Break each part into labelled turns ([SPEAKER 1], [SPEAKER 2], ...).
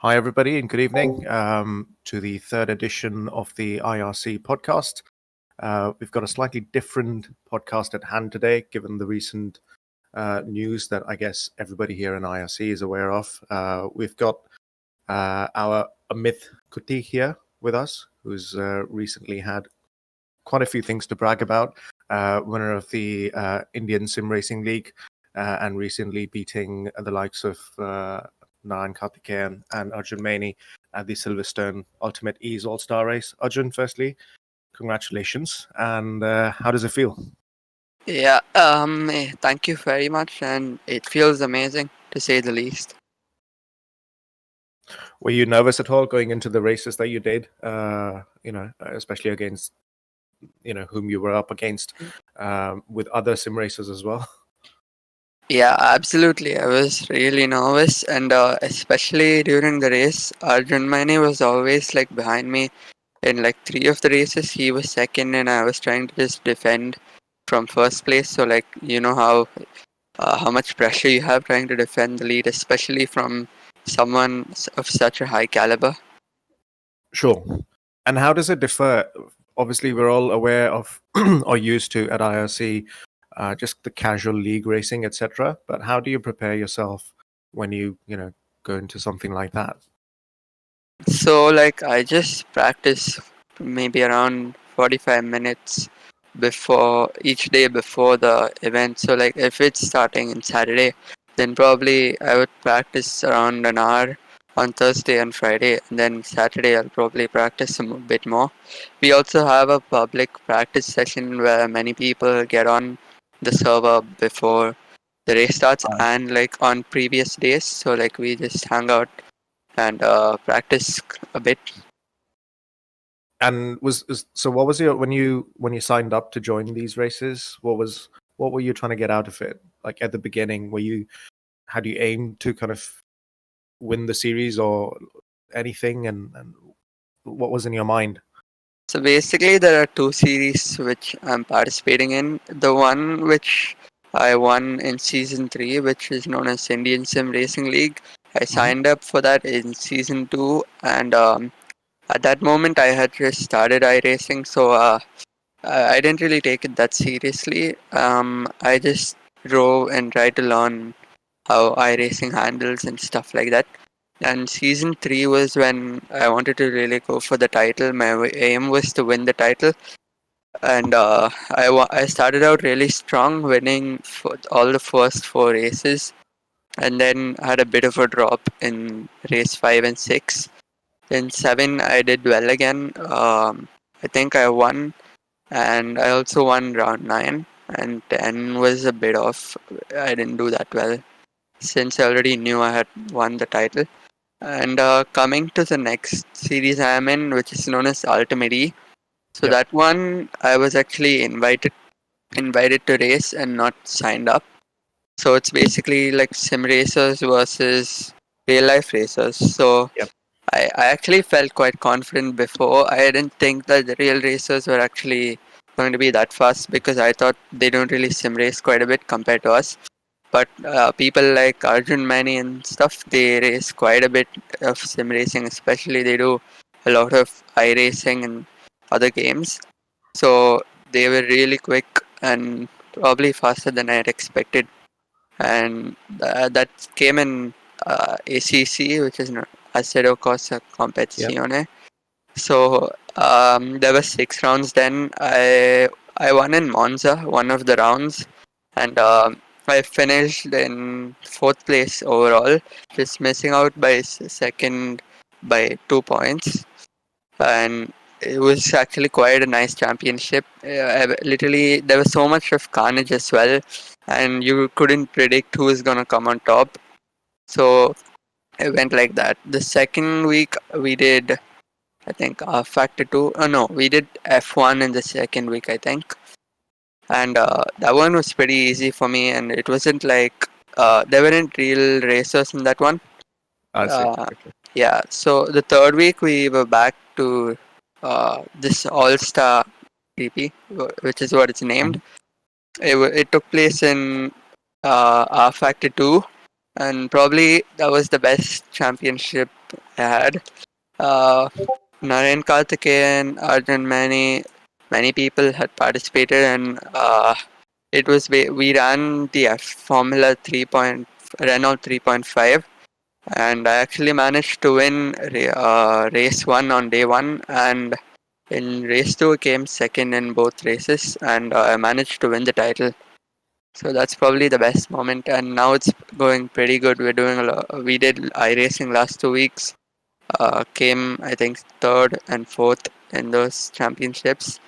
[SPEAKER 1] Hi, everybody, and good evening to the third edition of the IRC podcast. We've got a slightly different podcast at hand today, given the recent news that I guess everybody here in IRC is aware of. We've got our Amith Kutti here with us, who's recently had quite a few things to brag about. Winner of the Indian Sim Racing League and recently beating the likes of Narain Karthikeyan and Arjun Maini at the Silverstone Ultimate Ease All-Star Race. Arjun, firstly, congratulations. And how does it feel?
[SPEAKER 2] Yeah, thank you very much, and it feels amazing to say the least.
[SPEAKER 1] Were you nervous at all going into the races that you did? Especially against, whom you were up against with other sim racers as well.
[SPEAKER 2] Yeah, absolutely. I was really nervous, and especially during the race, Arjun Maini was always like behind me. In like three of the races, he was second, and I was trying to just defend from first place. So like how much pressure you have trying to defend the lead, especially from someone of such a high caliber.
[SPEAKER 1] Sure. And how does it differ? Obviously, we're all aware of or used to at IRC just the casual league racing, etc. But how do you prepare yourself when you go into something like that?
[SPEAKER 2] So like I just practice maybe around 45 minutes before each day before the event. So like if it's starting on Saturday, then probably I would practice around an hour on Thursday and Friday, and then Saturday I'll probably practice a bit more. We also have a public practice session where many people get on the server before the race starts and like on previous days. So like we just hang out and practice a bit.
[SPEAKER 1] And so what was your when you signed up to join these races? What were you trying to get out of it? Like at the beginning, had you aimed to kind of win the series or anything, and what was in your mind?
[SPEAKER 2] So basically, there are two series which I'm participating in. The one which I won in season 3, which is known as Indian Sim Racing League. I signed up for that in season 2, and at that moment I had just started iRacing, so I didn't really take it that seriously. I just drove and tried to learn how iRacing handles and stuff like that. And season 3 was when I wanted to really go for the title. My aim was to win the title, and I started out really strong, winning for all the first 4 races, and then had a bit of a drop in race 5 and 6. Then 7, I did well again. I think I won, and I also won round 9. And 10 was a bit off. I didn't do that well since I already knew I had won the title. And coming to the next series I am in, which is known as Ultimate E. So that one I was actually invited to race and not signed up. So it's basically like sim racers versus real life racers. So I actually felt quite confident before. I didn't think that the real racers were actually going to be that fast because I thought they don't really sim race quite a bit compared to us. But people like Arjun Maini and stuff, they race quite a bit of sim racing, especially they do a lot of iRacing and other games. So they were really quick and probably faster than I had expected. And that came in ACC, which is Acero Corsa Competizione. So there were 6 rounds then. I won in Monza, one of the rounds, and I finished in 4th place overall, just missing out by second by 2 points. And it was actually quite a nice championship. Literally, there was so much of carnage as well, and you couldn't predict who is gonna come on top. So it went like that. The second week we did, I think, Factor 2. Oh no, we did F1 in the second week, I think. And that one was pretty easy for me, and it wasn't like there weren't real racers in that one. Yeah, so the third week we were back to this All-Star PP, which is what it's named. It took place in R Factor 2, and probably that was the best championship I had. Narain Karthikeyan, Arjun, many people had participated, and it was we ran the Formula 3. Renault 3.5, and I actually managed to win race 1 on day 1, and in race 2 I came second in both races, and I managed to win the title. So that's probably the best moment, and now it's going pretty good. We're doing a lot. We did iRacing last 2 weeks. Came I think third and fourth in those championships,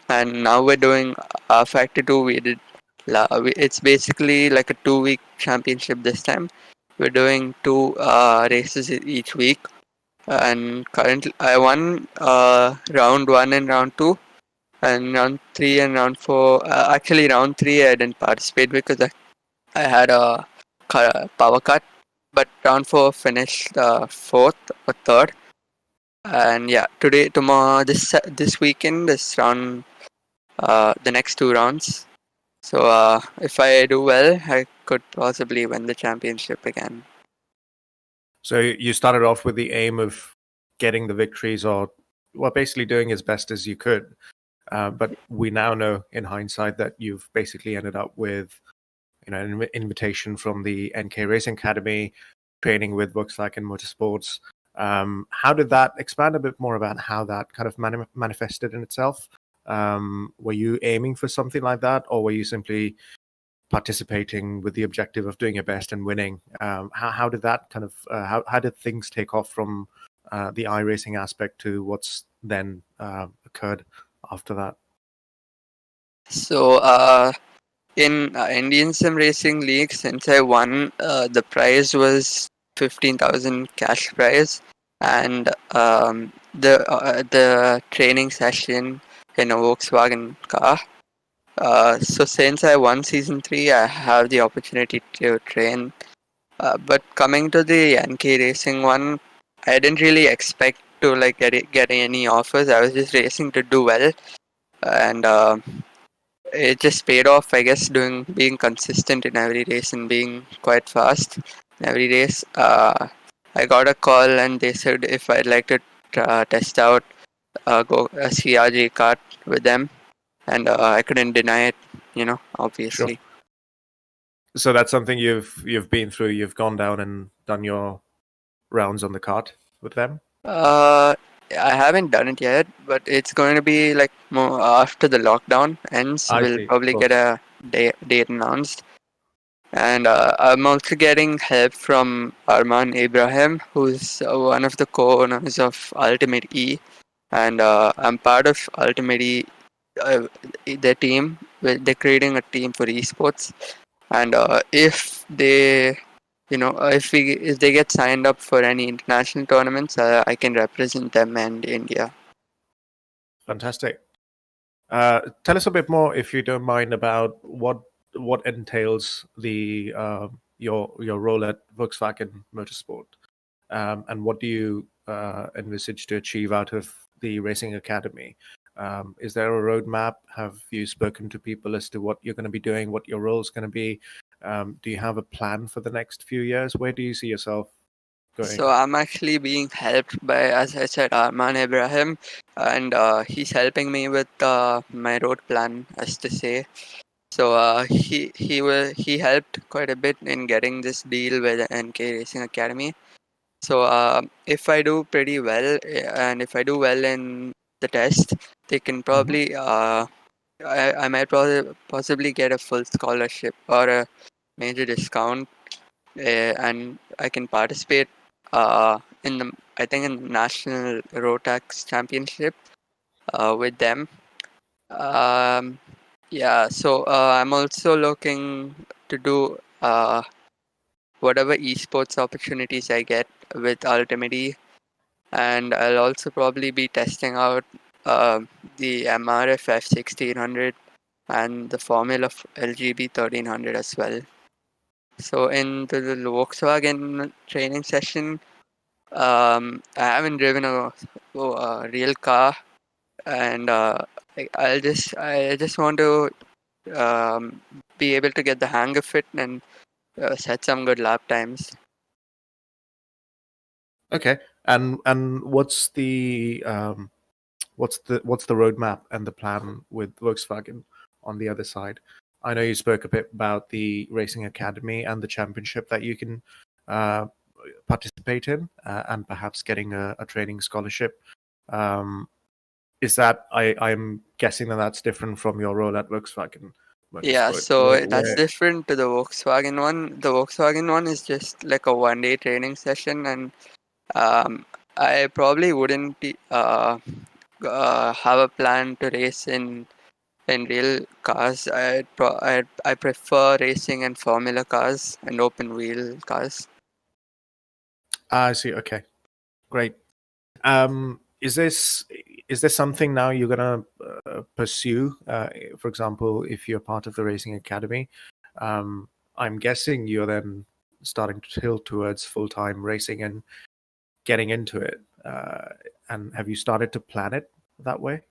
[SPEAKER 2] and now we're doing Factor 2. It's basically like a 2 week championship this time. We're doing two races each week, and currently I won round 1 and round 2, and round 3 and round 4. Actually, round 3 I didn't participate because I had a power cut, but round 4 finished fourth or third. And yeah, tomorrow, this weekend is round the next 2 rounds. So if I do well, I could possibly win the championship again.
[SPEAKER 1] So you started off with the aim of getting the victories, or well, basically doing as best as you could. But we now know, in hindsight, that you've basically ended up with, an invitation from the NK Racing Academy, training with Volkswagen Motorsports. How did that expand a bit more about how that kind of manifested in itself? Were you aiming for something like that, or were you simply participating with the objective of doing your best and winning? How did that kind of how did things take off from the iRacing aspect to what's then occurred after that?
[SPEAKER 2] So in Indian Sim Racing League, since I won, the prize was 15,000 cash prize, and the training session in a Volkswagen car. So since I won season 3, I have the opportunity to train. But coming to the NK Racing one, I didn't really expect to like get any offers. I was just racing to do well, and it just paid off, I guess, being consistent in every race and being quite fast in every race. I got a call and they said if I'd like to test out go a CRJ kart with them, and I couldn't deny it,
[SPEAKER 1] Sure.
[SPEAKER 2] obviously.
[SPEAKER 1] So that's something you've been through. You've gone down and done your rounds on the cart with them.
[SPEAKER 2] I haven't done it yet, but it's going to be like more after the lockdown ends.
[SPEAKER 1] I
[SPEAKER 2] We'll
[SPEAKER 1] see. Of
[SPEAKER 2] probably get
[SPEAKER 1] course.
[SPEAKER 2] a date announced. And I'm also getting help from Arman Ibrahim, who's one of the co-owners of Ultimate E, and I'm part of Ultimate E, their team. They're creating a team for eSports, and if they, if they get signed up for any international tournaments, I can represent them and India.
[SPEAKER 1] Fantastic. Tell us a bit more, if you don't mind, about what entails the your role at Volkswagen Motorsport, and what do you envisage to achieve out of the racing academy? Is there a roadmap? Have you spoken to people as to what you're going to be doing, what your role is going to be? Do you have a plan for the next few years? Where do you see yourself going?
[SPEAKER 2] So I'm actually being helped by, as I said, Arman Ibrahim, and he's helping me with my road plan, as to say. So he helped quite a bit in getting this deal with NK Racing Academy. So if I do pretty well, and if I do well in the test, they can probably I might possibly get a full scholarship or a major discount, and I can participate in the, I think, in the National Rotax Championship with them. Yeah, so I'm also looking to do whatever esports opportunities I get with Ultimate, and I'll also probably be testing out the MRF F1600 and the Formula LGB 1300 as well. So in the Volkswagen training session, I haven't driven a real car, and I just want to be able to get the hang of it and set some good lap times.
[SPEAKER 1] Okay. And what's the roadmap and the plan with Volkswagen on the other side? I know you spoke a bit about the racing academy and the championship that you can uh, participate in, and perhaps getting a training scholarship. Is that I'm guessing that that's different from your role at Volkswagen
[SPEAKER 2] Yeah,
[SPEAKER 1] Motorsport?
[SPEAKER 2] so that's different to the Volkswagen one. The Volkswagen one is just like a 1 day training session, and I probably wouldn't have a plan to race in real cars. I prefer racing in Formula cars and open wheel cars.
[SPEAKER 1] I see. Okay, great. Is this something now you're gonna pursue? For example, if you're part of the racing academy, I'm guessing you're then starting to tilt towards full-time racing and getting into it. And have you started to plan it that way?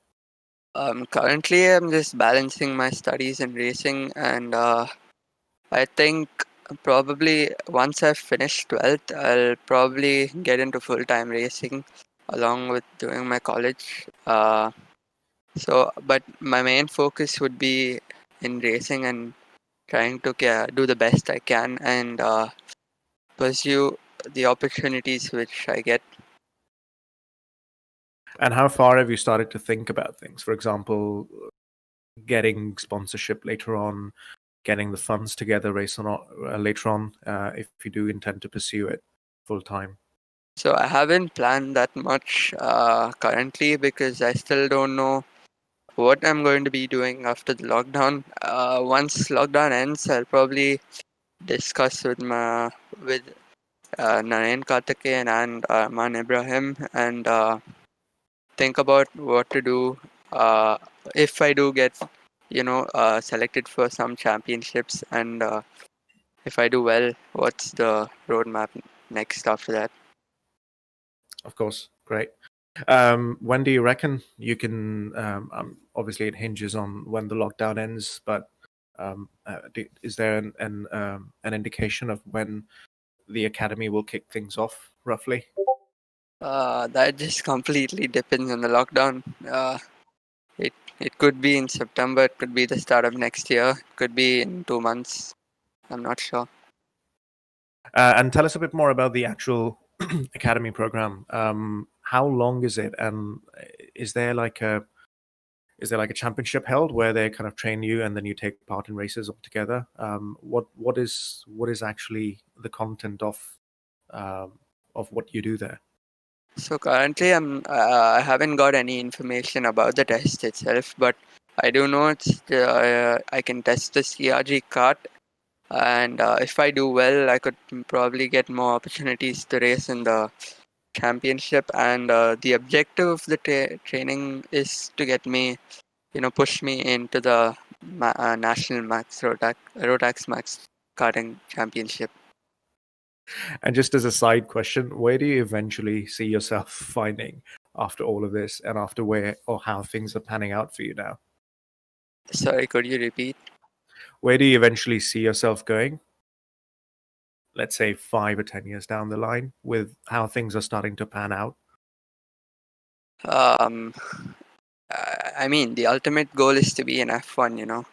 [SPEAKER 2] Currently, I'm just balancing my studies and racing, and I think probably once I've finished 12th, I'll probably get into full-time racing along with doing my college. But my main focus would be in racing and trying to do the best I can and pursue the opportunities which I get.
[SPEAKER 1] And how far have you started to think about things? For example, getting sponsorship later on, getting the funds together later on, if you do intend to pursue it full time.
[SPEAKER 2] So I haven't planned that much currently because I still don't know what I'm going to be doing after the lockdown. Once lockdown ends, I'll probably discuss with Narain Karthikeyan and Man Ibrahim and think about what to do if I do get selected for some championships, and if I do well, what's the roadmap next after that?
[SPEAKER 1] Of course, great. When do you reckon you can? Obviously, it hinges on when the lockdown ends, but is there an indication of when the academy will kick things off, roughly?
[SPEAKER 2] That just completely depends on the lockdown. It could be in September, it could be the start of next year, it could be in 2 months. I'm not sure.
[SPEAKER 1] And tell us a bit more about the actual academy program. How long is it, and is there like a championship held where they kind of train you and then you take part in races altogether? What is actually the content of what you do there?
[SPEAKER 2] So currently, I haven't got any information about the test itself, but I do know I can test the CRG cart, and if I do well, I could probably get more opportunities to race in the championship. And the objective of the training is to get me, push me into the national max Rotax Max karting championship.
[SPEAKER 1] And just as a side question, where do you eventually see yourself finding after all of this, and after where or how things are panning out for you now?
[SPEAKER 2] Sorry, could you repeat?
[SPEAKER 1] Where do you eventually see yourself going? Let's say 5 or 10 years down the line, with how things are starting to pan out.
[SPEAKER 2] Um, I mean, the ultimate goal is to be an F1.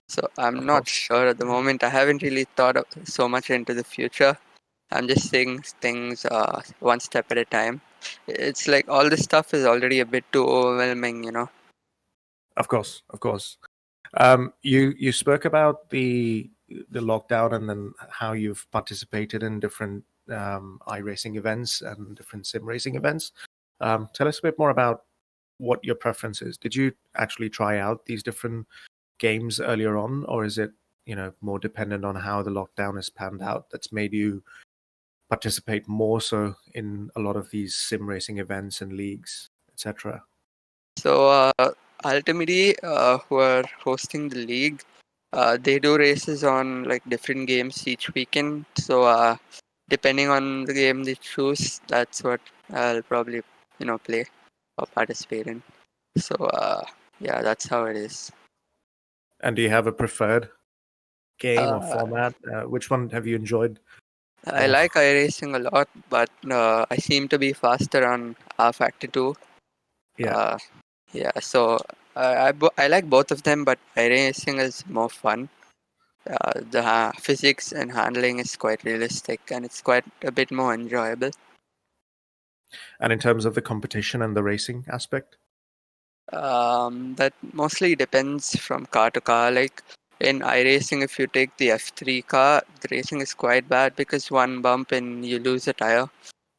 [SPEAKER 2] So I'm
[SPEAKER 1] Of
[SPEAKER 2] not
[SPEAKER 1] course.
[SPEAKER 2] sure at the moment. I haven't really thought so much into the future. I'm just seeing things one step at a time. It's like all this stuff is already a bit too overwhelming.
[SPEAKER 1] Of course, of course. You spoke about the lockdown and then how you've participated in different iRacing events and different sim racing events. Tell us a bit more about what your preference is. Did you actually try out these different games earlier on, or is it more dependent on how the lockdown has panned out that's made you participate more so in a lot of these sim racing events and leagues, etc.?
[SPEAKER 2] So ultimately, who are hosting the league, they do races on like different games each weekend. So depending on the game they choose, that's what I'll probably play or participate in. So yeah, that's how it is.
[SPEAKER 1] And do you have a preferred game or
[SPEAKER 2] Uh,
[SPEAKER 1] format? Which one have you enjoyed
[SPEAKER 2] I like iRacing a lot, but I seem to be faster on R Factor 2.
[SPEAKER 1] Yeah.
[SPEAKER 2] Yeah, so I like both of them, but iRacing is more fun. The physics and handling is quite realistic, and it's quite a bit more enjoyable.
[SPEAKER 1] And in terms of the competition and the racing aspect?
[SPEAKER 2] That mostly depends from car to car. Like in iRacing, if you take the F3 car, the racing is quite bad because one bump and you lose a tire.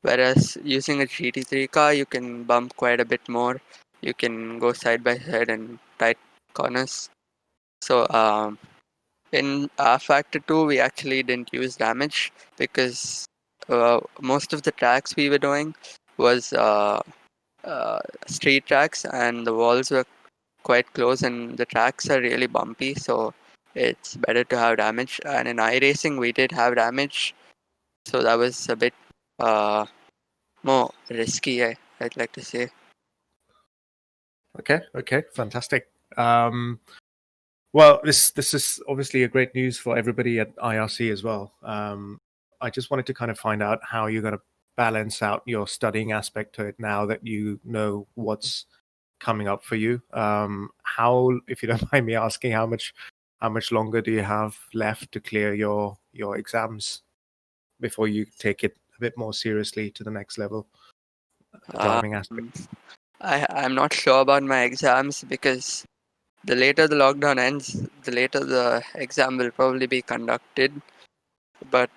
[SPEAKER 2] Whereas using a GT3 car, you can bump quite a bit more. You can go side by side and tight corners. So in R Factor 2, we actually didn't use damage because most of the tracks we were doing was street tracks, and the walls were quite close and the tracks are really bumpy, so it's better to have damage. And in iRacing, we did have damage, so that was a bit more risky, I'd like to say.
[SPEAKER 1] Okay, fantastic. Well, this is obviously a great news for everybody at IRC as well. I just wanted to kind of find out how you're going to balance out your studying aspect to it now that you know what's coming up for you. How, if you don't mind me asking, how much longer do you have left to clear your exams before you take it a bit more seriously to the next level, the driving aspect?
[SPEAKER 2] I'm not sure about my exams because the later the lockdown ends, the later the exam will probably be conducted. But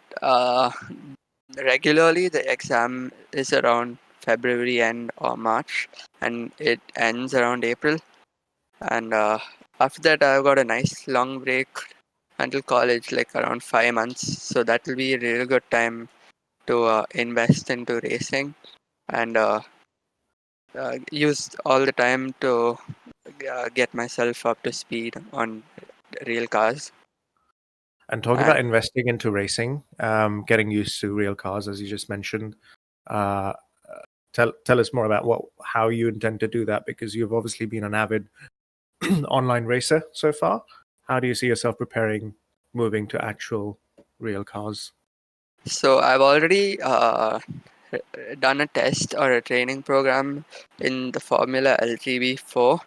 [SPEAKER 2] regularly, the exam is around February end or March, and it ends around April. And after that, I've got a nice long break until college, like around 5 months. So that will be a really good time to invest into racing and use all the time to get myself up to speed on real cars.
[SPEAKER 1] And talking
[SPEAKER 2] And
[SPEAKER 1] about investing into racing, getting used to real cars, as you just mentioned, uh, tell us more about how you intend to do that, because you've obviously been an avid online racer so far. How do you see yourself preparing, moving to actual real cars?
[SPEAKER 2] so I've already done a test or a training program in the Formula LGB4,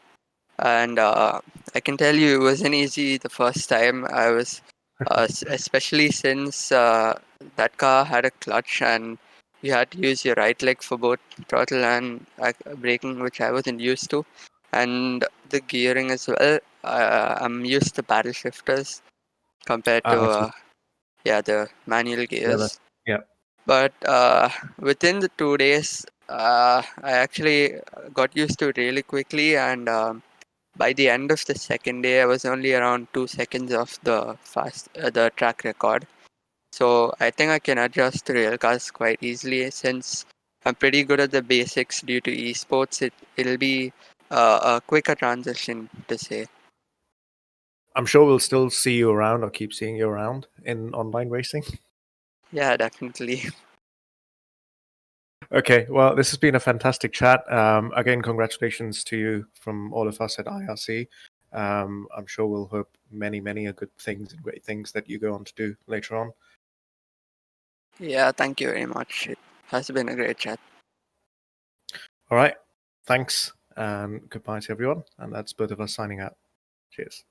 [SPEAKER 2] and I can tell you it wasn't easy the first time. I was especially since that car had a clutch and you had to use your right leg for both throttle and braking, which I wasn't used to, and the gearing as well. I'm used to paddle shifters compared to
[SPEAKER 1] I see.
[SPEAKER 2] the manual
[SPEAKER 1] Yeah,
[SPEAKER 2] gears.
[SPEAKER 1] yeah.
[SPEAKER 2] But within the 2 days, I actually got used to it really quickly, and by the end of the second day, I was only around 2 seconds off the track record. So I think I can adjust to rail cars quite easily since I'm pretty good at the basics due to eSports. It'll be a quicker transition to say.
[SPEAKER 1] I'm sure we'll still see you around, or keep seeing you around in online racing.
[SPEAKER 2] Yeah, definitely.
[SPEAKER 1] Okay, well, this has been a fantastic chat. Again, congratulations to you from all of us at IRC. I'm sure we'll hope many good things and great things that you go on to do later on.
[SPEAKER 2] Yeah, thank you very much. It has been a great chat.
[SPEAKER 1] All right, thanks, and goodbye to everyone. And that's both of us signing out. Cheers.